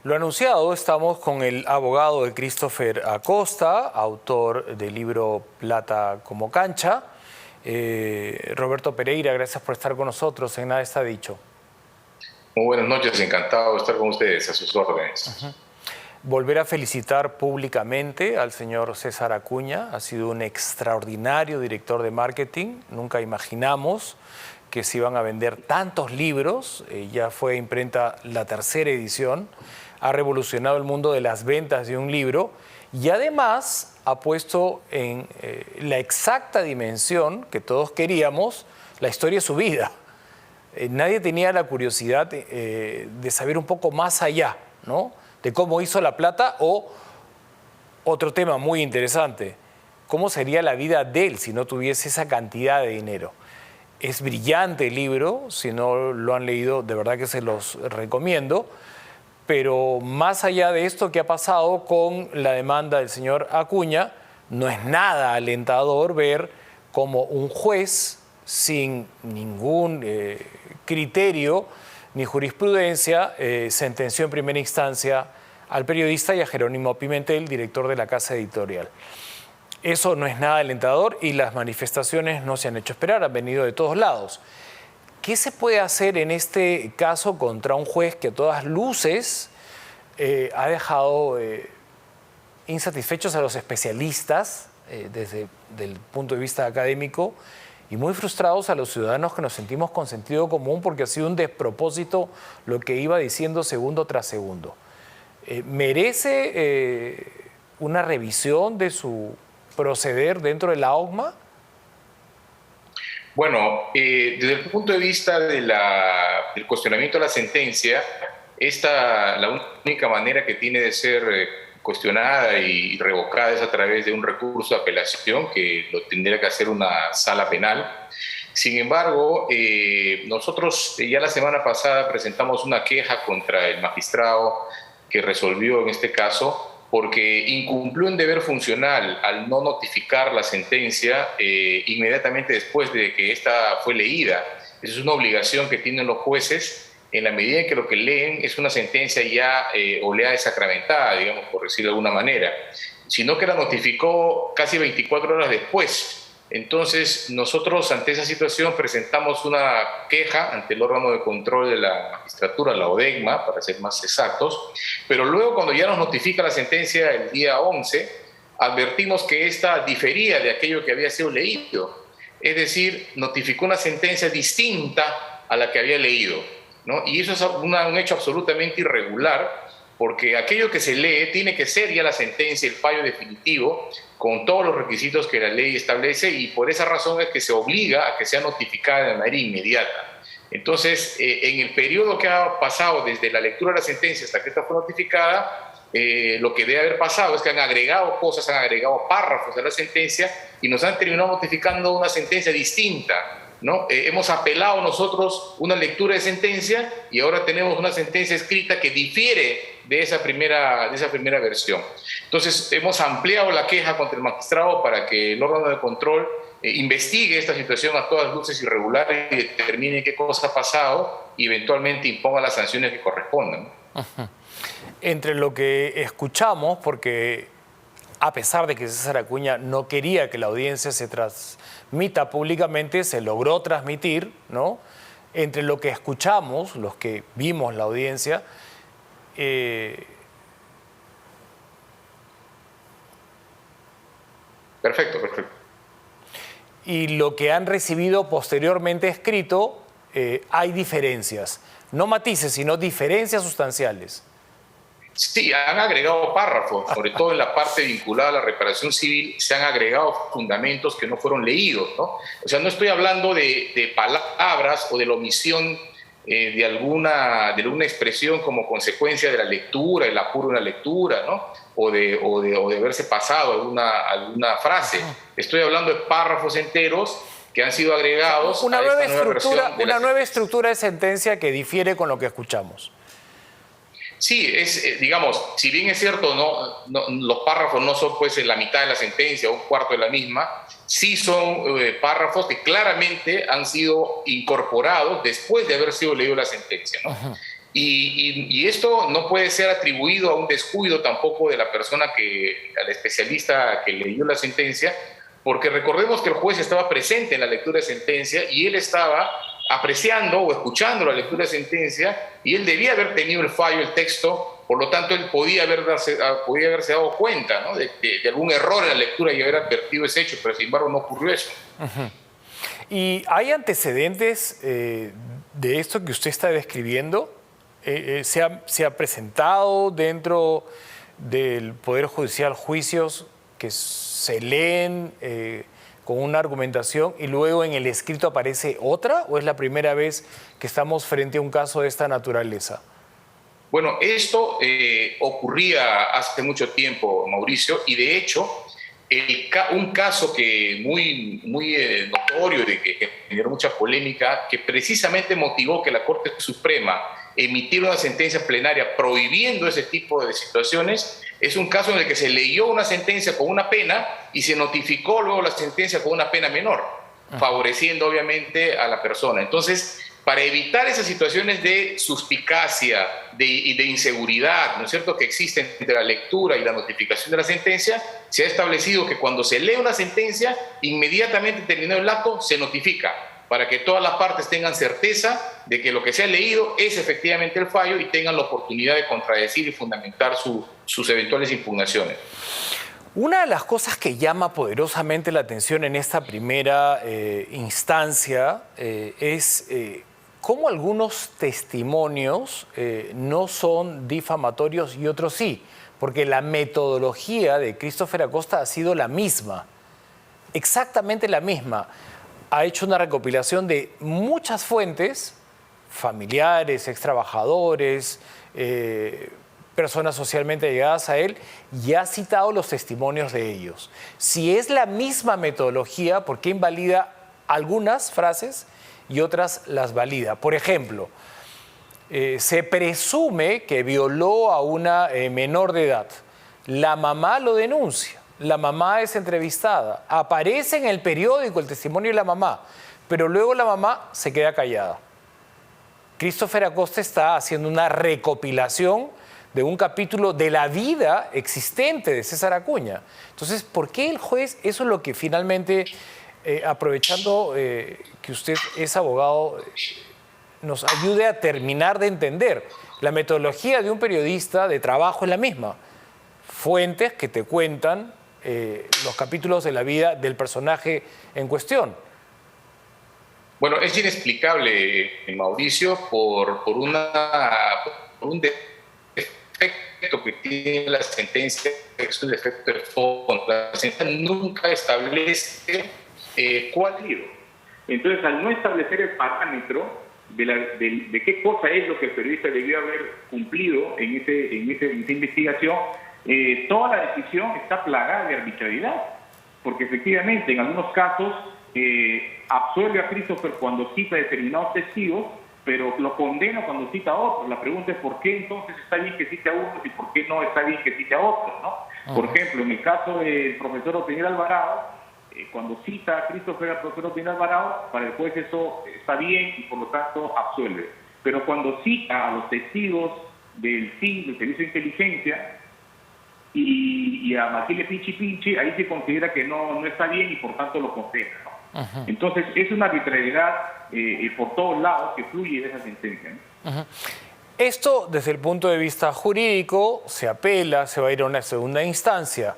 Lo anunciado, estamos con el abogado de Christopher Acosta, autor del libro Plata como cancha. Roberto Pereira, gracias por estar con nosotros en Nada está dicho. Muy buenas noches, encantado de estar con ustedes, a sus órdenes. Volver a felicitar públicamente al señor César Acuña, ha sido un extraordinario director de marketing, nunca imaginamos que se iban a vender tantos libros, ya fue imprenta la tercera edición, ha revolucionado el mundo de las ventas de un libro y además ha puesto en la exacta dimensión que todos queríamos la historia de su vida. Nadie tenía la curiosidad de saber un poco más allá, ¿no?, de cómo hizo la plata o, otro tema muy interesante, cómo sería la vida de él si no tuviese esa cantidad de dinero. Es brillante el libro, si no lo han leído, de verdad que se los recomiendo, pero más allá de esto que ha pasado con la demanda del señor Acuña, no es nada alentador ver cómo un juez sin ningún criterio ni jurisprudencia sentenció en primera instancia al periodista y a Jerónimo Pimentel, director de la casa editorial. Eso no es nada alentador y las manifestaciones no se han hecho esperar, han venido de todos lados. ¿Qué se puede hacer en este caso contra un juez que a todas luces ha dejado insatisfechos a los especialistas desde el punto de vista académico y muy frustrados a los ciudadanos que nos sentimos con sentido común porque ha sido un despropósito lo que iba diciendo segundo tras segundo? ¿Merece una revisión de su proceder dentro de la OCMA? Bueno, desde el punto de vista del cuestionamiento de la sentencia, la única manera que tiene de ser cuestionada y revocada es a través de un recurso de apelación que lo tendría que hacer una sala penal. Sin embargo, nosotros ya la semana pasada presentamos una queja contra el magistrado que resolvió en este caso porque incumplió un deber funcional al no notificar la sentencia inmediatamente después de que esta fue leída. Esa es una obligación que tienen los jueces en la medida en que lo que leen es una sentencia ya oleada y sacramentada, digamos, por decirlo de alguna manera, sino que la notificó casi 24 horas después. Entonces, nosotros ante esa situación presentamos una queja ante el órgano de control de la magistratura, la ODECMA, para ser más exactos, pero luego cuando ya nos notifica la sentencia el día 11, advertimos que esta difería de aquello que había sido leído, es decir, notificó una sentencia distinta a la que había leído, ¿no? Y eso es un hecho absolutamente irregular, porque aquello que se lee tiene que ser ya la sentencia, el fallo definitivo, con todos los requisitos que la ley establece, y por esa razón es que se obliga a que sea notificada de manera inmediata. Entonces, en el periodo que ha pasado desde la lectura de la sentencia hasta que esta fue notificada, lo que debe haber pasado es que han agregado cosas, han agregado párrafos a la sentencia y nos han terminado notificando una sentencia distinta, ¿no? Hemos apelado nosotros una lectura de sentencia y ahora tenemos una sentencia escrita que difiere de esa primera versión. Entonces, hemos ampliado la queja contra el magistrado para que el órgano de control investigue esta situación a todas luces irregular y determine qué cosa ha pasado y eventualmente imponga las sanciones que correspondan. Entre lo que escuchamos, porque a pesar de que César Acuña no quería que la audiencia se transmita públicamente, se logró transmitir, ¿no? Entre lo que escuchamos, los que vimos la audiencia, Perfecto. y lo que han recibido posteriormente escrito, hay diferencias. No matices, sino diferencias sustanciales. Sí, han agregado párrafos, sobre todo en la parte vinculada a la reparación civil, se han agregado fundamentos que no fueron leídos, ¿no? O sea, no estoy hablando de palabras o de la omisión de alguna expresión como consecuencia de la lectura, el apuro en la lectura, ¿no? O de haberse pasado alguna frase. Estoy hablando de párrafos enteros que han sido agregados una a nueva esta nueva versión. Una nueva estructura de sentencia que difiere con lo que escuchamos. Sí, digamos, si bien es cierto, los párrafos no son pues en la mitad de la sentencia o un cuarto de la misma, sí son párrafos que claramente han sido incorporados después de haber sido leído la sentencia, ¿no? Y esto no puede ser atribuido a un descuido tampoco de la persona al especialista que leyó la sentencia, porque recordemos que el juez estaba presente en la lectura de sentencia y él estaba apreciando o escuchando la lectura de sentencia y él debía haber tenido el fallo, el texto, por lo tanto él podía haberse dado cuenta, ¿no?, de algún error en la lectura y haber advertido ese hecho, pero sin embargo no ocurrió eso. ¿Y hay antecedentes de esto que usted está describiendo? ¿Se ha presentado dentro del Poder Judicial juicios que se leen con una argumentación y luego en el escrito aparece otra? ¿O es la primera vez que estamos frente a un caso de esta naturaleza? Bueno, esto ocurría hace mucho tiempo, Mauricio, y de hecho un caso que muy notorio y que generó mucha polémica, que precisamente motivó que la Corte Suprema emitiera una sentencia plenaria prohibiendo ese tipo de situaciones, es un caso en el que se leyó una sentencia con una pena y se notificó luego la sentencia con una pena menor, favoreciendo obviamente a la persona. Entonces, para evitar esas situaciones de suspicacia y de inseguridad, ¿no es cierto?, que existen entre la lectura y la notificación de la sentencia, se ha establecido que cuando se lee una sentencia, inmediatamente terminado el acto, se notifica, para que todas las partes tengan certeza de que lo que se ha leído es efectivamente el fallo y tengan la oportunidad de contradecir y fundamentar sus eventuales impugnaciones. Una de las cosas que llama poderosamente la atención en esta primera instancia es cómo algunos testimonios no son difamatorios y otros sí, porque la metodología de Christopher Acosta ha sido la misma, exactamente la misma. Ha hecho una recopilación de muchas fuentes, familiares, extrabajadores, personas socialmente allegadas a él, y ha citado los testimonios de ellos. Si es la misma metodología, ¿por qué invalida algunas frases y otras las valida? Por ejemplo, se presume que violó a una menor de edad. La mamá lo denuncia. La mamá es entrevistada, aparece en el periódico el testimonio de la mamá, pero luego la mamá se queda callada. Christopher Acosta está haciendo una recopilación de un capítulo de la vida existente de César Acuña. Entonces, ¿por qué el juez, eso es lo que finalmente, aprovechando que usted es abogado, nos ayude a terminar de entender? La metodología de un periodista de trabajo es la misma. Fuentes que te cuentan los capítulos de la vida del personaje en cuestión. Bueno, es inexplicable, Mauricio, por un defecto que tiene la sentencia, que es un defecto de fondo. La sentencia nunca establece cuál libro. Entonces, al no establecer el parámetro de qué cosa es lo que el periodista debió haber cumplido en esa investigación, toda la decisión está plagada de arbitrariedad, porque efectivamente en algunos casos absuelve a Christopher cuando cita determinados testigos, pero lo condena cuando cita a otros. La pregunta es por qué entonces está bien que cite a unos y por qué no está bien que cite a otros, ¿no? Por ejemplo, en el caso del profesor Oteniel Alvarado, cuando cita a Christopher al profesor Oteniel Alvarado, para el juez eso está bien y por lo tanto absuelve. Pero cuando cita a los testigos del SIN, del Servicio de Inteligencia, y a Maquile Pinchi, ahí se considera que no está bien y por tanto lo condena, ¿no? Entonces es una arbitrariedad por todos lados que fluye de esa sentencia, ¿no? Esto desde el punto de vista jurídico se apela, se va a ir a una segunda instancia,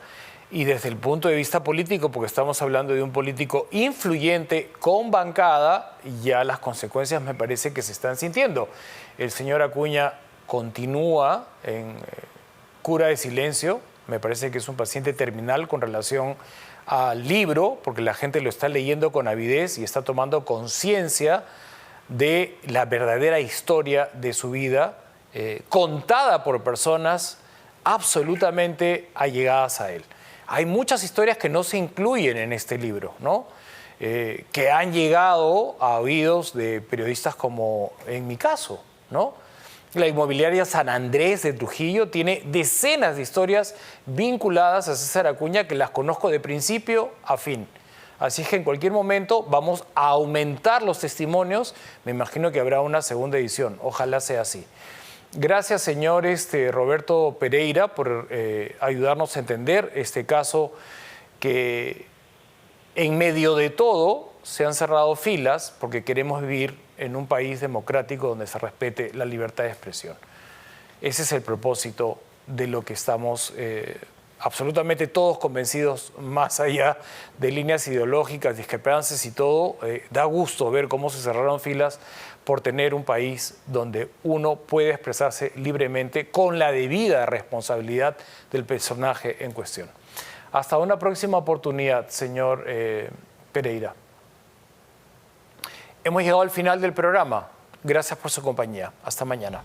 y desde el punto de vista político, porque estamos hablando de un político influyente con bancada, ya las consecuencias me parece que se están sintiendo. El señor Acuña continúa en cura de silencio, me parece que es un paciente terminal con relación al libro, porque la gente lo está leyendo con avidez y está tomando conciencia de la verdadera historia de su vida, contada por personas absolutamente allegadas a él. Hay muchas historias que no se incluyen en este libro, ¿no? Que han llegado a oídos de periodistas como en mi caso, ¿no? La inmobiliaria San Andrés de Trujillo tiene decenas de historias vinculadas a César Acuña que las conozco de principio a fin. Así es que en cualquier momento vamos a aumentar los testimonios. Me imagino que habrá una segunda edición. Ojalá sea así. Gracias, señor Roberto Pereira, por ayudarnos a entender este caso que en medio de todo se han cerrado filas porque queremos vivir en un país democrático donde se respete la libertad de expresión. Ese es el propósito de lo que estamos absolutamente todos convencidos, más allá de líneas ideológicas, discrepancias y todo. Da gusto ver cómo se cerraron filas por tener un país donde uno puede expresarse libremente con la debida responsabilidad del personaje en cuestión. Hasta una próxima oportunidad, señor Pereira. Hemos llegado al final del programa. Gracias por su compañía. Hasta mañana.